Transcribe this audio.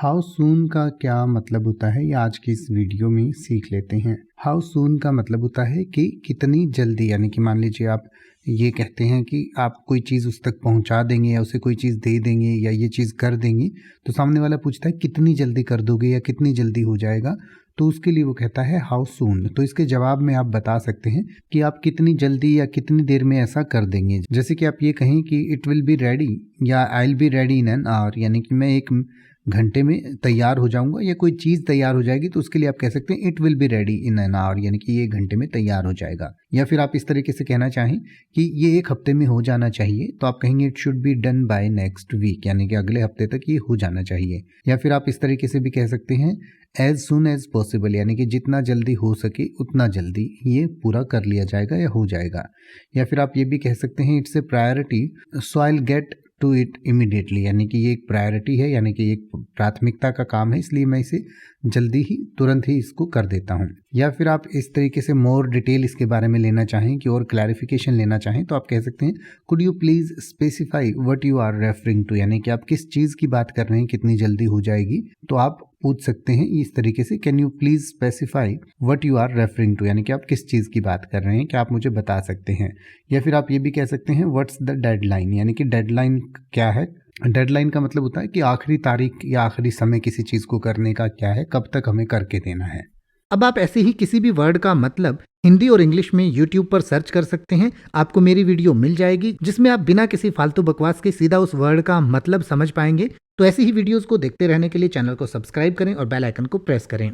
How soon का क्या मतलब होता है ये आज की इस वीडियो में सीख लेते हैं। हाउ सून का मतलब होता है कि कितनी जल्दी, यानी कि मान लीजिए आप ये कहते हैं कि आप कोई चीज़ उस तक पहुंचा देंगे या उसे कोई चीज़ दे देंगे या ये चीज़ कर देंगे, तो सामने वाला पूछता है कितनी जल्दी कर दोगे या कितनी जल्दी हो जाएगा, तो उसके लिए वो कहता है हाउ सून। तो इसके जवाब में आप बता सकते हैं कि आप कितनी जल्दी या कितनी देर में ऐसा कर देंगे। जैसे कि आप ये कहें कि इट विल बी रेडी या I will be ready in an hour, यानी कि मैं 1 घंटे में तैयार हो जाऊंगा या कोई चीज़ तैयार हो जाएगी, तो उसके लिए आप कह सकते हैं it will be ready in an hour, यानी कि ये 1 घंटे में तैयार हो जाएगा। या फिर आप इस तरीके से कहना चाहें कि ये 1 हफ्ते में हो जाना चाहिए, तो आप कहेंगे it should be done by next week, यानी कि अगले हफ्ते तक ये हो जाना चाहिए। या फिर आप इस तरीके से भी कह सकते हैं एज सुन एज पॉसिबल, यानी कि जितना जल्दी हो सके उतना जल्दी ये पूरा कर लिया जाएगा या हो जाएगा। या फिर आप ये भी कह सकते हैं it's a priority so I will get to it immediately, यानी कि ये एक प्रायोरिटी है, यानी कि एक प्राथमिकता का काम है, इसलिए मैं इसे जल्दी ही तुरंत ही इसको कर देता हूँ। या फिर आप इस तरीके से मोर डिटेल इसके बारे में लेना चाहें कि और क्लैरिफिकेशन लेना चाहें, तो आप कह सकते हैं could you please specify what you are referring to, यानी कि आप किस चीज़ की बात कर रहे हैं, कितनी जल्दी हो जाएगी। तो आप पूछ सकते हैं इस तरीके से can you please specify what you are referring to, यानी कि आप किस चीज़ की बात कर रहे हैं, क्या आप मुझे बता सकते हैं। या फिर आप ये भी कह सकते हैं व्हाट्स द डेडलाइन, यानी कि डेडलाइन क्या है। डेडलाइन का मतलब होता है कि आखिरी तारीख या आखिरी समय किसी चीज़ को करने का क्या है, कब तक हमें करके देना है। अब आप ऐसे ही किसी भी वर्ड का मतलब हिंदी और इंग्लिश में YouTube पर सर्च कर सकते हैं। आपको मेरी वीडियो मिल जाएगी जिसमें आप बिना किसी फालतू बकवास के सीधा उस वर्ड का मतलब समझ पाएंगे। तो ऐसी ही वीडियोस को देखते रहने के लिए चैनल को सब्सक्राइब करें और बेल आइकन को प्रेस करें।